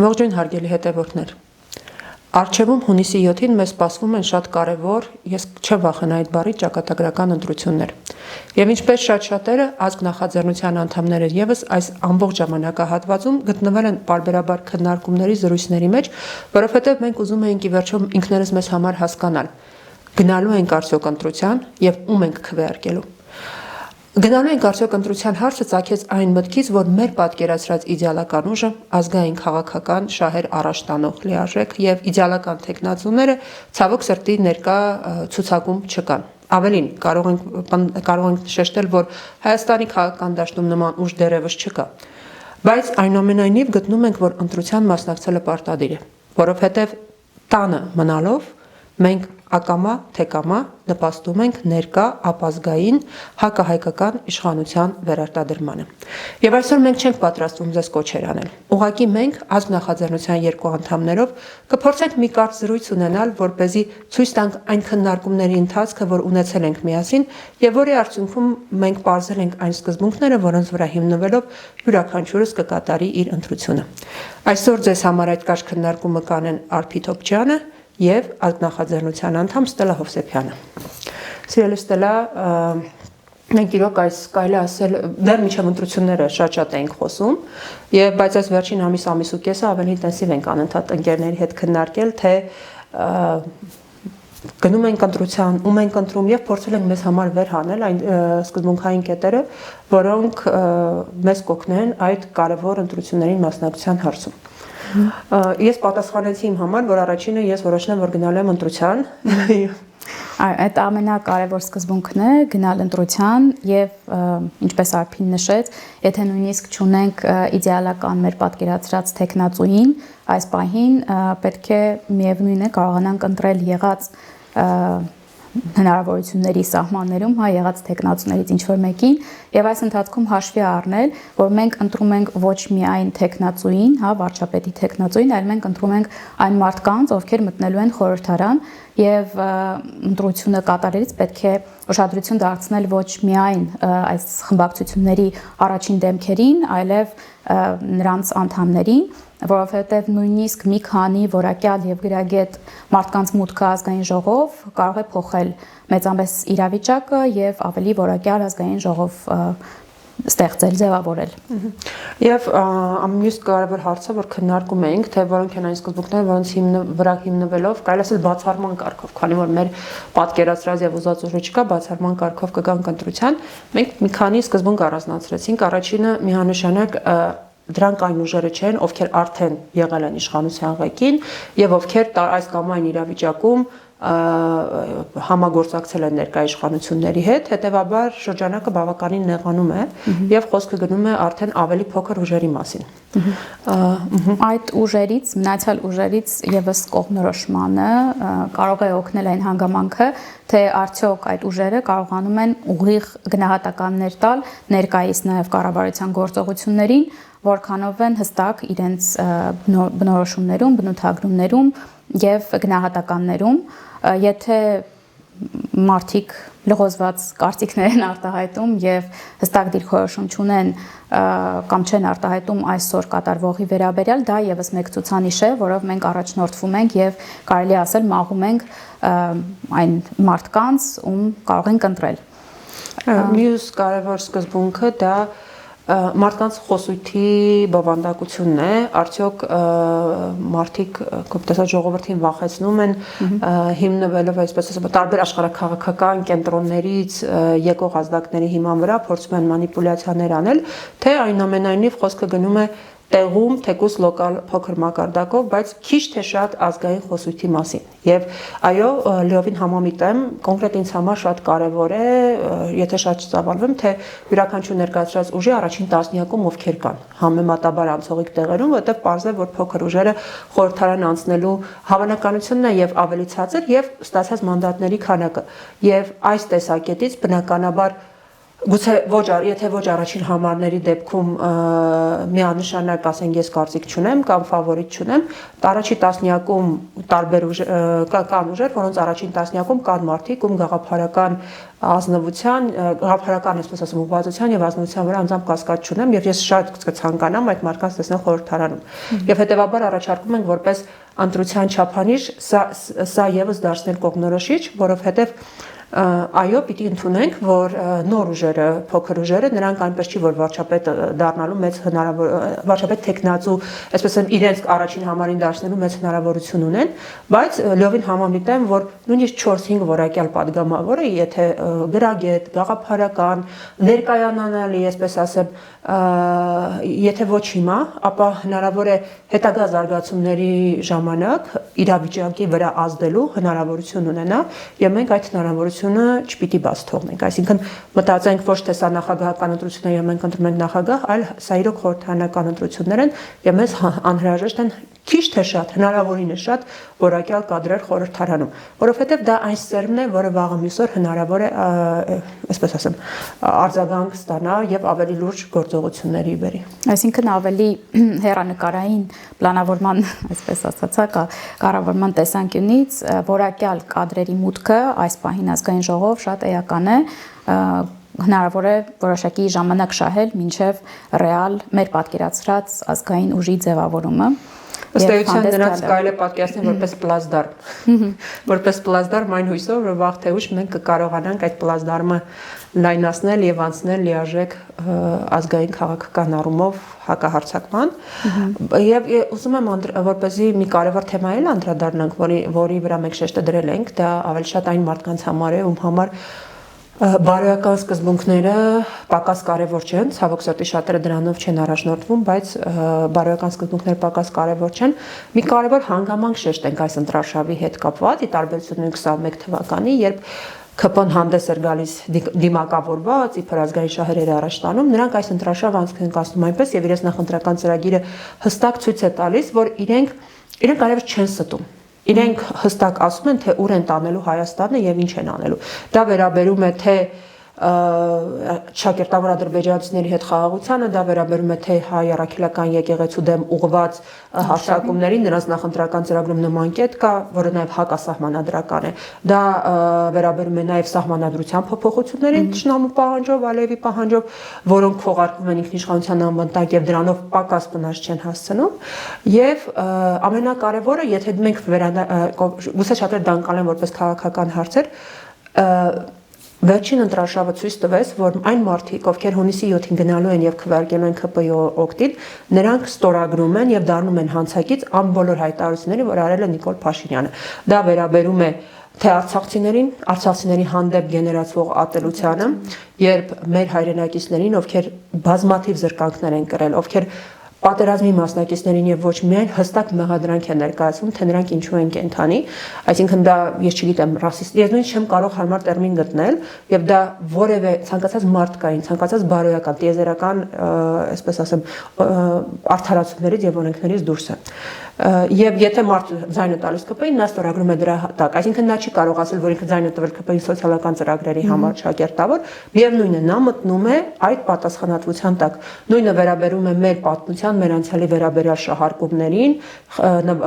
Ողջույն հարգելի հետևորդներ։ Առջևում հունիսի 7-ին մեզ սպասվում են շատ կարևոր, ես չեմ վախենա այդ բառից, ճակատագրական ընտրություններ։ Եվ ինչպես շատ-շատերը, ազգ նախաձեռնության անդամները եւս այս ամբողջ ժամանակահատվածում գտնվել են պարբերաբար քննարկումների զրույցների մեջ, որովհետեւ մենք ուզում էինք ի վերջո ինքներս մեզ համար հասկանալ, գնալու ենք արդյոք ընտրության եւ ում ենք քվեարկելու։ Գնալու ենք արդյոք ընտրության հարցը ծագեց այն մտքից, որ մեր պատկերացրած իդեալական ուժը, ազգային քաղաքական շահեր առաջ տանող լիարժեք եւ իդեալական տեխնացուները ցավոք սրտի ներկա ցուցակում չկան։ Ավելին, կարող ենք շեշտել, որ Հայաստանի քաղաքական դաշտում նման ուժ դեռևս չկա։ Բայց այնուամենայնիվ գտնում ենք, որ ընտրության մասնակցելը պարտադիր է, որովհետեւ տանը մնալով մենք ակամա թե կամա նպաստում ենք ներկա ապազգային հակահայկական իշխանության վերարտադրմանը։ Եվ այսօր մենք չենք պատրաստվում ձեզ կոչեր անել։ Ուղղակի մենք ազգ նախաձեռնության երկու անդամներով կփորձենք մի կարճ զրույց ունենալ, որպեսզի ցույց տանք այն քննարկումների ընթացքը, որ ունեցել ենք միասին, եւ որի արդյունքում մենք պարզել ենք այն սկզբունքները, որոնց վրա հիմնվելով յուրաքանչյուրս կկատարի իր ընտրությունը։ Այսօր ձեզ համար այդ կարճ քննարկումը կանեն Արփի Թոփչյանը եւ ազգ նախաձեռնության անդամ Ստելա Հովսեփյանը։ Սիրելի Ստելա, մենք իրոք այս կարելի ասել դեռ միջև ընտրությունները շատ էինք խոսում եւ բայց այս վերջին ամիս ու կեսը ավելի ինտենսիվ ենք անընդհատ ընկերների հետ քննարկել, թե գնում ենք ընտրության, ում ենք ընտրում եւ փորձել ենք մեզ համար վեր հանել այն սկզբունքային կետերը, որոնք մեզ կօգնեն այդ կարևոր ընտրություններին մասնակցության հարցում։ Ես պատասխանեցի իմ համար, որ առաջինը ես որոշնեմ, որ գնալու եմ ընտրության։ Այդ ամենակարևոր սկզբունքն է գնալ ընտրության եւ ինչպես Արփին նշեց, եթե նույնիսկ չունենք իդեալական մեր պատկերացրած տեխնացուին, այս պահին պետք է միևնույն է կարողանանք ընտրել եղած հնարավորությունների սահմաններում եղած տեխնացուներից ինչ-որ մեկին եւ այս ընթացքում հաշվի առնել, որ մենք ընտրում ենք ոչ միայն տեխնացուին, վարչապետի տեխնացուին, այլ մենք ընտրում ենք այն մարդկանց, ովքեր մտնելու են խորհրդարան եւ ընտրությունը կատարելիս պետք է ուշադրություն դարձնել ոչ միայն այս խմբակցությունների առաջին դեմքերին, այլև նրանց անդամներին, որովհետև նույնիսկ մի քանի որակյալ եւ գրագետ մարդկանց մուտքը ազգային ժողով կարող է փոխել մեծամեծ իրավիճակը եւ ավելի որակյալ ազգային ժողով ստեղծել, ձևավորել։ Եվ մյուս կարևոր հարցը, որ քննարկում էինք, թե որոնք են այն սկզբունքները, որոնց վրա հիմնվելով, կարելի ասել բացառման կարգով, քանի որ մեր պատկերացրած եւ ուզած ուժը չկա, բացառման կարգով կգանք ընտրության, մենք մի քանի սկզբունք առանձնացրեցինք։ Առաջինը միանշանակ դրանք այն ուժերը չեն, ովքեր արդեն եղել են իշխանության ղեկին եւ ովքեր այս կամ այն իրավիճակում համագործակցել են ներկա իշխանությունների հետ, հետեւաբար շրջանակը բավականին նեղանում է եւ խոսքը գնում է արդեն ավելի փոքր ուժերի մասին։ Այդ ուժերից, մնացյալ ուժերից եւս կողմնորոշմանը կարող է օգնել այն հանգամանքը, թե արդյոք այդ ուժերը կարողանում են ուղիղ գնահատականներ տալ ներկայիս նաեւ կառավարության գործողություններին, որքանով են հստակ իրենց բնորոշումներում, բնութագրումներում եւ գնահատականներում, եթե մարդիկ լղոզված կարծիքներ են արտահայտում եւ հստակ դիրքորոշում չունեն կամ չեն արտահայտում այսօր կատարվողի վերաբերյալ, դա եւս մեկ ցուցանիշ է, որով մենք առաջնորդվում ենք եւ կարելի ասել մաղում ենք այն մարդկանց, ում կարող ենք ընտրել։ Մյուս կարևոր սկզբունքը դա մարդկանց խոսույթի բովանդակությունն է, արդյոք մարդիկ կոպտեսած ժողովրդին վախեցնում են հիմնվելով այսպես ասած տարբեր աշխարհաքաղաքական կենտրոններից եկող ազդակների հիման վրա փորձում են մանիպուլյացիաներ անել, թե այնուամենայնիվ խոսքը գնում է տեղում թեկուզ լոկալ փոքր մակարդակով, բայց քիչ թե շատ ազգային խոսույթի մասին։ Եվ այո, լիովին համամիտ եմ, կոնկրետ ինձ համար շատ կարևոր է, եթե շատ չծավալվեմ, թե յուրաքանչյուր ներկայացրած ուժի առաջին տասնյակում ովքեր կան, համեմատաբար անցողիկ տեղերում, որտեղ պարզ է, որ փոքր ուժերը խորհրդարան անցնելու հավանականությունն է եւ ավելի ցածր եւ ստացած մանդատների քանակը։ Եվ այս տեսակետից բնականաբար Գուցե եթե ոչ առաջին համարների դեպքում միանշանակ ասենք ես կարծիք չունեմ կամ ֆավորիտ չունեմ, առաջին տասնյակում տարբեր կան ուժեր, որոնց առաջին տասնյակում կան մարդիկ, ում գաղափարական ազնվության, գաղափարական, այսպես ասեմ, ուղղվածության եւ ազնվության վրա անձամբ կասկած չունեմ եւ ես շատ կցանկանամ այդ մարդկանց տեսնել խորհրդարանում։ Եվ հետեւաբար առաջարկում ենք որպես ընտրության չափանիշ սա եւս դարձնել կողմնորոշիչ, որովհետեւ այո, պիտի ընդունենք, որ նոր ուժերը, փոքր ուժերը, նրանք այնպես չի, որ վարչապետ դառնալու մեծ վարչապետ տեխնացու, այսպես ասեմ, իրենց առաջին համարին դարձնելու մեծ հնարավորություն ունեն, բայց լովին համամիտ եմ, որ նույնիսկ 4-5 որակյալ падգամավորը, եթե գրագետ, գաղափարական, ներկայանալի, այսպես ասեմ, եթե ոչ հիմա, ապա հնարավոր է հետագա զարգացումների ժամանակ իրավիճակի վրա ազդելու հնարավորություն ունենա եւ մենք այդ հնարավորությունը չպիտի բաց թողնենք, այսինքն մտածենք ոչ թե սա նախագահական ընտրություն է եւ մենք ընտրում ենք նախագահ, այլ սա իրոք խորհրդարանական ընտրություններ են եւ մեզ անհրաժեշտ են քիչ թե շատ, հնարավորինս շատ որակյալ կադրեր խորհրդարանում, որովհետև դա այն սերմն է, որը վաղը մյուսօր հնարավոր է, այսպես ասեմ, արձագանք ստանա եւ ավելի լուրջ գործողությունների բերի։ Այսինքն ավելի հեռանկարային պլանավորման, այսպես ասածա, կառավարման տեսանկյունից որակյալ կադրերի մուտքը այս պահին ազգային ժողով շատ էական է, հնարավոր է որոշակի ժամանակ շահել մինչև ռեալ մեր պատկերացրած ազգային ուժի ձևավորումը։ Ըստ էության նրանց կարելի է պատկերացնել որպես պլազդարմ։ Որպես պլազդարմ այն հույսով, որ վաղ թե ուշ մենք կկարողանանք այդ պլազդարմը լայնացնել եւ անցնել լիարժեք ազգային քաղաքական առումով հակահարձակման։ Եվ ուզում եմ որպեսզի մի կարևոր թեմայի էլ անդրադառնանք, որի վրա մենք շեշտը դրել ենք, դա ավելի շատ այն մարդկանց համար է, ում համար բարոյական սկզբունքները պակաս կարևոր չեն, ցավոք սրտի շատերը դրանով չեն առաջնորդվում, բայց բարոյական սկզբունքները պակաս կարևոր չեն։ Մի կարևոր հանգամանք շեշտենք այս ընտրարշավի հետ կապված, ի տարբերություն 21 թվականի, երբ ԿՊ-ն հանդես էր գալիս դիմակավորված, իբր ազգային շահերեր առաջ տանում, նրանք այս ընտրարշավը անցկացնում այնպես եւ իրենց նախընտրական ծրագիրը հստակ ցույց է տալիս, որ իրենք արևս չեն ստում։ Իրենք հստակ ասում են, թե ուր են տանելու Հայաստանը եւ ինչ են անելու։ Դա վերաբերում է թե շակերտավոր ադրբեջանցիների հետ խաղաղությանը, դա վերաբերում է թե հայ առաքելական եկեղեցու դեմ ուղղված հարձակումներին, նրանց նախընտրական ծրագրում նման կետ կա, որը նաեւ հակասահմանադրական է։ Դա վերաբերում է նաեւ սահմանադրության փոփոխություններին, Թշնամու պահանջով, Ալիևի պահանջով, որոնք քողարկվում են ինքնիշխանության անվտանգ եւ դրանով պակաս վնաս չեն հասցնում։ Եվ ամենակարևորը, եթե մենք գուցե շատերը դա անցալեն որպես քաղաքական հարցեր, Վերջին ընտրարշավը ցույց տվեց, որ այն մարդիկ, ովքեր հունիսի 7-ին գնալու են եւ քվեարկելու են ԿՊ-ի օգտին, նրանք ստորագրում են եւ դառնում են հանցակից ամբողջ հայտարարությունների, որ արել է Նիկոլ Փաշինյանը։ Դա վերաբերում է թե արցախցիների հանդեպ գեներացվող ատելությանը, երբ մեր հայրենակիցներին, ովքեր բազմաթիվ զրկանքներ են կրել, ովքեր պատերազմի մասնակիցներին եւ ոչ միայն հստակ մեղադրանք է ներկայացվում, թե նրանք ինչու են կենթանի, այսինքն դա ես չգիտեմ, ռասիստ, ես նույնիսկ չեմ կարող հարմար տերմին գտնել եւ դա որևէ ցանկացած մարդկային, ցանկացած բարոյական, տիեզերական, այսպես ասեմ, արդարացումներից եւ օրենքներից դուրս է։ Եվ եթե մարդը ձայնը տալիս ԿՊ-ին, նա ստորագրում է դրա տակ, այսինքն նա չի կարող ասել, որ ինքը ձայնը տվել ԿՊ-ին սոցիալական ծրագրերի համար շակերտավոր, միևնույնն է, նա մտնում է այդ պատասխանատվության տակ։ Նույնը վերաբերում է մեր պատմության, մեր անցյալի վերաբերյալ շահարկումներին,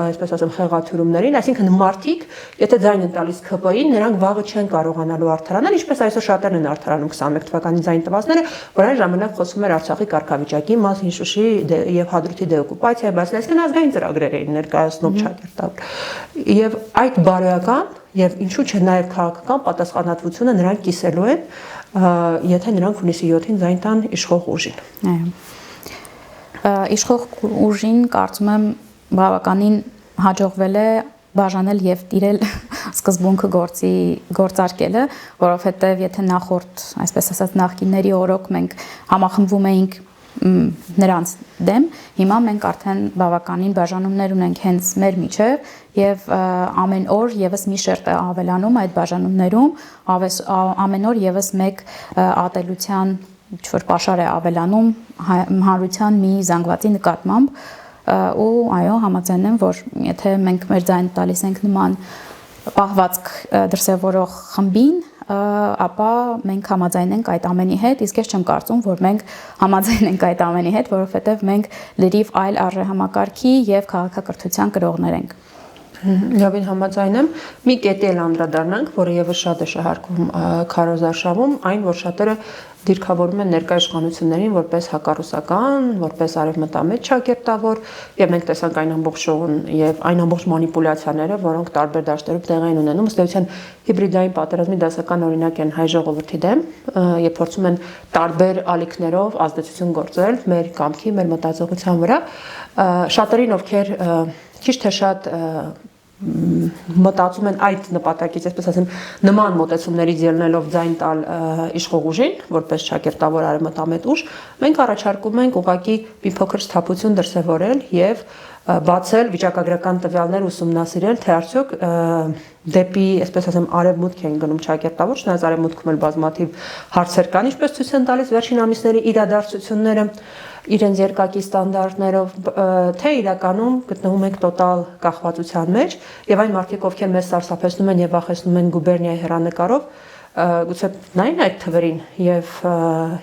այսպես ասեմ, խեղաթյուրումներին, այսինքն մարդիկ, եթե ձայն են տալիս ԿՊ-ին, նրանք վաղը չեն կարողանալու արդարանալ, ինչպես այսօր շատերն են արդարանում 21 թվականի ձայն տվածները, որ այն ժամանակ խոսում էր Արցախի կարգավիճակի մասին, Շուշի եւ Հադրութի դեօկուպացիայի, բայց այսինքն ազգային ծրագրեր ներկայացնում շակերտավոր։ Եվ այդ բարոյական եւ ինչու՞ չէ նաեւ քաղաքական պատասխանատվությունը նրանք կիսելու են, եթե նրանք հունիսի 7-ին ձայն տան իշխող ուժին։ Այո։ Իշխող ուժին կարծում եմ բավականին հաջողվել է բաժանել եւ տիրել սկզբունքը գործարկելը, որովհետեւ եթե նախորդ, այսպես ասած, նախկինների օրոք մենք համախմբվում էինք նրանց դեմ, հիմա մենք արդեն բավականին բաժանումներ ունենք հենց մեր միջև եւ ամեն օր եւս մի շերտ է ավելանում այդ բաժանումներում, ամեն օր եւս մեկ ատելության ինչ-որ պաշար է ավելանում հանրության մի զանգվածի նկատմամբ ու այո, համաձայն եմ, որ եթե մենք մեր ձայնը տալիս ենք նման պահվածք դրսևորող խմբին, ապա մենք համաձայնենք այդ ամենի հետ, իսկ ես չեմ կարծում, որ մենք համաձայնենք այդ ամենի հետ, որովհետև մենք լրիվ այլ արժեհամակարգի եւ քաղաքակրթության կրողներ ենք։ Լավին համաձայն եմ։ Մի կետի էլ անդրադառնանք, որը եւս շատ է շահարկվում քարոզարշավում, այն որ շատերը դիրքավորում են ներկայ իշխանություններին որպես հակառուսական, որպես արևմտամետ ճակերտավոր, եւ մենք տեսանք այն ամբողջ շոուն եւ այն ամբողջ մանիպուլյացիաները, որոնք տարբեր դաշտերում տեղի են ունենում, ըստ էության հիբրիդային պատերազմի դասական օրինակ են հայ ժողովրդի դեմ, եւ փորձում են տարբեր ալիքներով ազդեցություն գործել մեր կամքի, մեր մտածողության վրա, շատերին ովքեր քիչ թե շատ մտածում են այդ նպատակից, այսպես ասեմ, նման մոտեցումներից ելնելով ձայն տալ իշխող ուժին, որպես ճակերտավոր արևմտամետ ուժ, մենք առաջարկում ենք ուղղակի մի փոքր սթափություն դրսևորել եւ բացել վիճակագրական տվյալներ ուսումնասիրել, թե արդյոք դեպի, այսպես ասեմ, արևմուտք են գնում ճակերտավոր, չնայած արևմուտքում էլ բազմաթիվ հարցեր կան, ինչպես ցույց են տալիս վերջին ամիսների իրադարձությունները իրենց երկակի ստանդարտներով, թե իրականում գտնվում ենք տոտալ կախվածության մեջ եւ այն մարդիկ, ովքեր մեզ սարսափեցնում են եւ վախեցնում են գուբերնիայի հեռանկարով, գուցե նայն այդ թվերին եւ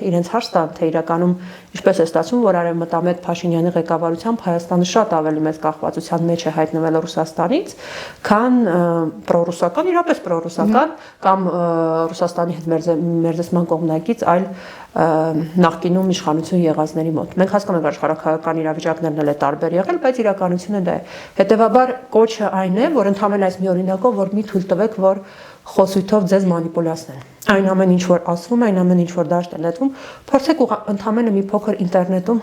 իրենց հարց տան, թե իրականում ինչպես է ստացվում, որ արևմտամետ Փաշինյանի ղեկավարությամբ Հայաստանը շատ ավելի մեծ կախվածության մեջ է հայտնվել Ռուսաստանից, քան պրոռուսական, իրապես պրոռուսական կամ Ռուսաստանի հետ մերձեցման կողմնակից այլ նախկինում իշխանություն եղածների մոտ։ Մենք հասկանում ենք աշխարհակահաղական իրավիճակներն էլ է տարբեր եղել, բայց իրականությունը դա է։ Հետևաբար կոչը այն է, որ ընդհանրապես այս մի օրինակով որ մի թույլ տվեք, որ խոսույթով ձեզ մանիպուլացնեն։ Այն ամեն ինչ որ ասվում, այն ամեն ինչ որ դաշտ է լետվում, փորձեք ընդհանրապես մի փոքր ինտերնետում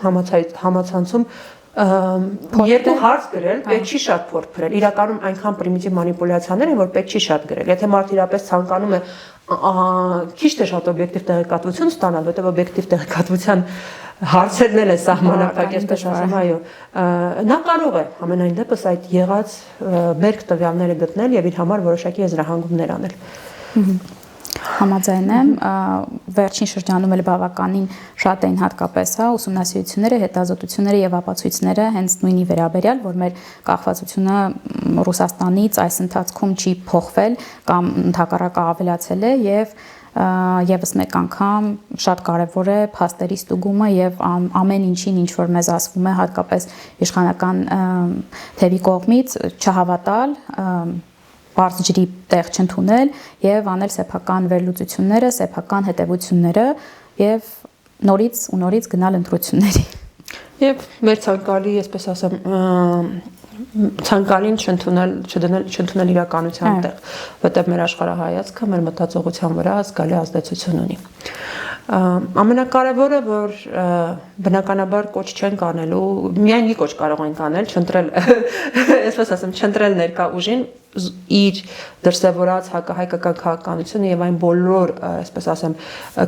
համացանցում երկու հարց գրել, պետք չի շատ փորձ գրել։ Իրականում այնքան պրիմիտիվ մանիպուլյացիաներ են, որ պետք չի շատ գրել։ Եթե մարդ իրապես ցանկանում է քիչ թե շատ օբյեկտիվ տեղեկատվություն ստանալ, որտեղ օբյեկտիվ տեղեկատվության հարցերն էլ է սահմանափակ, այսպես ասեմ, այո, նա կարող է ամենայն դեպս այդ եղած բերք տվյալները գտնել եւ իր համար որոշակի եզրահանգումներ անել։ Համաձայն եմ, վերջին շրջանում էլ բավականին շատ էին հատկապես ուսումնասիրությունները, հետազոտությունները եւ ապացույցները հենց նույնի վերաբերյալ, որ մեր կախվածությունը Ռուսաստանից այս ընթացքում չի փոխվել կամ ընդհակառակը ավելացել է եւ եւս մեկ անգամ շատ կարեւոր է փաստերի ստուգումը եւ ամեն ինչին ինչ որ մեզ ասվում է հատկապես իշխանական թևի կողմից չհավատալ, բարձ ջրի տեղ չընդունել եւ անել սեփական վերլուծությունները, սեփական հետեւությունները եւ նորից գնալ ընտրությունների։ Եվ մեր ցանկալի, այսպես ասեմ, ցանկալին չընդունել իրականության տեղ, որտեղ մեր աշխարհայացքը, մեր մտածողության վրա զգալի ազդեցություն ունի։ Ամենակարևորը, որ բնականաբար կոչ չենք անելու, միայն մի կոչ կարող ենք անել, չընտրել, այսպես ասեմ, չընտրել ներկա ուժին իր դրսևորած հակահայկական քաղաքականությունը եւ այն բոլոր, այսպես ասեմ,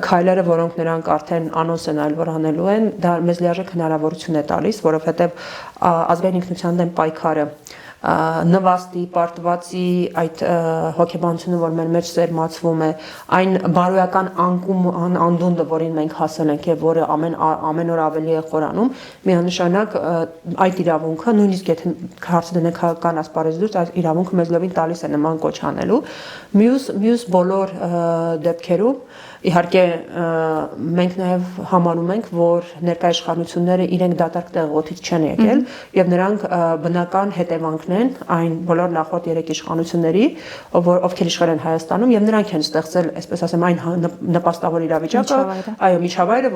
քայլերը, որոնք նրանք արդեն անոնս են այլ որ անելու են, դա մեզ լիարժեք հնարավորություն է տալիս, որովհետեւ ազգային ինքնության դեմ պայքարը նվաստի, պարտվածի այդ հոգեբանությունը, որ մեր մեջ սերմացվում է, այն բարոյական անկում անդունդը, որին մենք հասել ենք եւ որը ամեն օր ավելի է խորանում, միանշանակ այդ իրավունքը, նույնիսկ եթե հարցը դնենք քաղաքական ասպարեզից դուրս, այդ իրավունքը մեզ լավին տալիս է նման կոչ անելու։ Մյուս բոլոր դեպքերում իհարկե մենք նաև համարում ենք, որ ներկայ իշխանությունները իրենք դատարկ տեղոթից չեն եկել եւ նրանք բնական հետևանքն են այն բոլոր նախորդ 3 իշխանությունների, ովքեր իշխել են Հայաստանում եւ նրանք են ստեղծել, այսպես ասեմ, այն նպաստավոր իրավիճակը, այո, միջավայրը,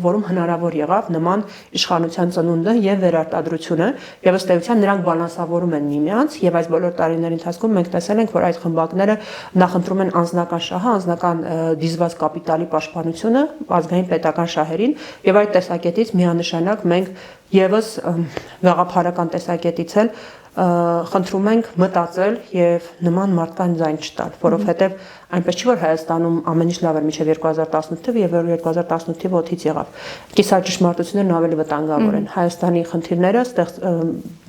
որում հնարավոր եղավ նման իշխանության ծնունդը եւ վերարտադրությունը եւ ըստ էության նրանք բալանսավորում են միմյանց եւ այս բոլոր տարիների ընթացքում մենք տեսել ենք, որ այդ խմբակները նախընտրում են անձնական շահը, անձնական դիզված կապիտալի պաշտպանությունը ազգային պետական շահերին եւ այդ տեսակետից միանշանակ մենք եւս գաղափարական տեսակետից էլ խնդրում ենք մտածել եւ նման մարդկային ձայն չտալ, որովհետեւ այնպես չի որ Հայաստանում ամեն ինչ լավ էր մինչեւ 2018 թվականը եւ 2018 թվականի օդից եղավ։ Կիսաճշմարտություններն ավելի վտանգավոր են։ Հայաստանի խնդիրները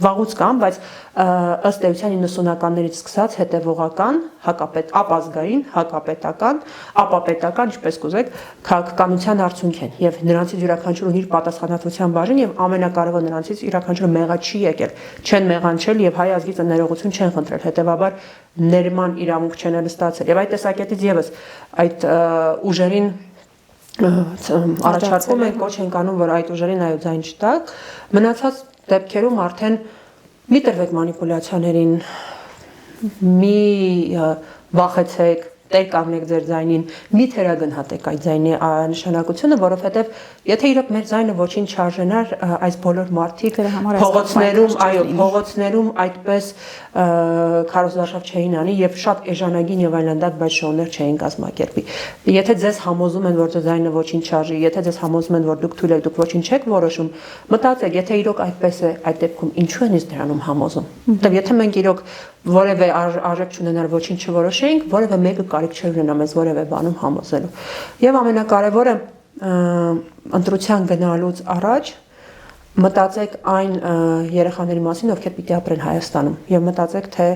վաղուց կան, բայց ըստ էության 90-ականներից սկսած հետևողական, ապազգային, հակապետական, ապապետական, ինչպես կուզեք, քաղաքականության արդյունք են եւ նրանցից յուրաքանչյուրը ունի իր պատասխանատվության բաժին եւ ամենակարևորը նրանցից յուրաքանչյուրը մեղա չի եկել, չեն մեղանչել եւ հայ ազգի ներողություն չեն խնդրել, հետեւաբար ներման իրավունք չեն ստացել եւ այդ տեսակետից եւս այդ ուժերին առաջարկում ենք, կոչ ենք անում, որ այդ ուժերին այո ձայն չտակ, մնացած դեպքերում արդեն մի տրվեք մանիպուլյացիաներին, մի վախեցեք, տեր կանգնեք ձեր ձայնին, մի թերագնահատեք այդ ձայնի նշանակությունը, որովհետև եթե իրոք մեր ձայնը ոչինչ չարժենար, այս բոլոր մարդիկ փողոցներում այդպես քարոզարշավ չէին անի եւ շատ էժանագին եւ այլանդակ բայց շոուներ չէին կազմակերպի։ Եթե ձեզ համոզում են, որ ձեր ձայնը ոչինչ չարժի, եթե ձեզ համոզում են, որ դուք թույլ եք, դուք ոչինչ չեք որոշում, մտածեք, եթե իրոք այդպես է, այդ դեպքում ինչու են ինձ դրանում համոզում։ Որտեւ եթե մենք իրոք որևէ արժեք չունենար ոչինչ չորոշեինք, որևէ մեկը կարիք չէր ունենա մեզ որևէ բանում համոզելու։ Եվ ամենակարևորը ընտրության գնալուց առաջ մտածեք այն երեխաների մասին, ովքեր պիտի ապրեն Հայաստանում, եւ մտածեք, թե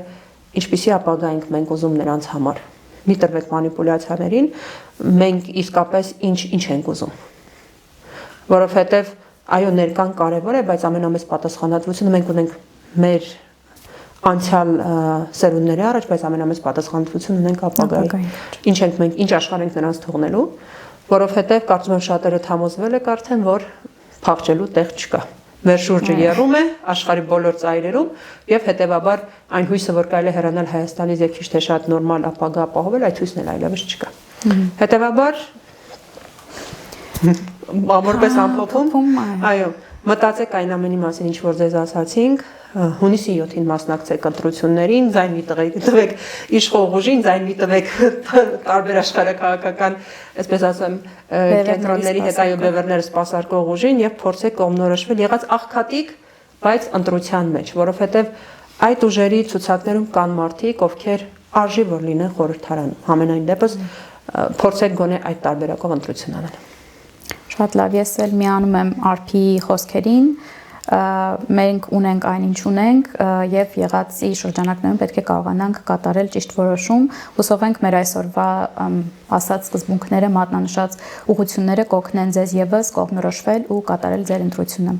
ինչպիսի ապագա ենք մենք ուզում նրանց համար։ Մի տրվեք մանիպուլյացիաներին, մենք իսկապես ինչ ենք ուզում։ Որովհետեւ այո, ներկան կարևոր է, բայց ամենամեծ պատասխանատվությունը մենք ունենք մեր անցյալ սերունդների առաջ, բայց ամենամեծ պատասխանատվություն ունենք ապագայի։ Ինչ ենք մենք, ինչ աշխարհ ենք նրանց թողնելու, որովհետև կարծում եմ շատերը համոզվել եք արդեն, որ փախչելու տեղ չկա։ Մեր շուրջը եռում է աշխարհի բոլոր ծայրերում եւ հետեւաբար այն հույսը, որ կարելի է հեռանալ Հայաստանից եւ քիչ թե շատ նորմալ ապագա ապահովել, այդ հույսն էլ այլևս չկա։ Հետեւաբար ամորպես ամփոփում, այո, մտածեք այն ամենի մասին, ինչ որ ձեզ ասացինք, հունիսի 7-ին մասնակցեք ընտրություններին, ձայն մի տվեք իշխող ուժին, ձայն մի տվեք տարբեր աշխարհակաղակական, այսպես ասեմ, կենտրոնների հետ այո բևեռները սպասարկող ուժին եւ փորձեք կողմնորոշվել եղած աղքատիկ, բայց ընտրության մեջ, որովհետեւ այդ ուժերի ցուցակներում կան մարդիկ, ովքեր արժի որ լինեն խորհրդարանում։ Համենայն դեպս փորձեք գոնե այդ տարբերակով ընտրություն անել։ Շատ լավ, ես էլ միանում եմ Արփիի խոսքերին, մենք ունենք այն ինչ ունենք եւ եղածի շրջանակներում պետք է կարողանանք կատարել ճիշտ որոշում, հուսով ենք մեր այսօրվա ասած սկզբունքները, մատնանշած ուղղությունները կօգնեն ձեզ եւս կողմնորոշվել ու կատարել ձեր ընտրությունը։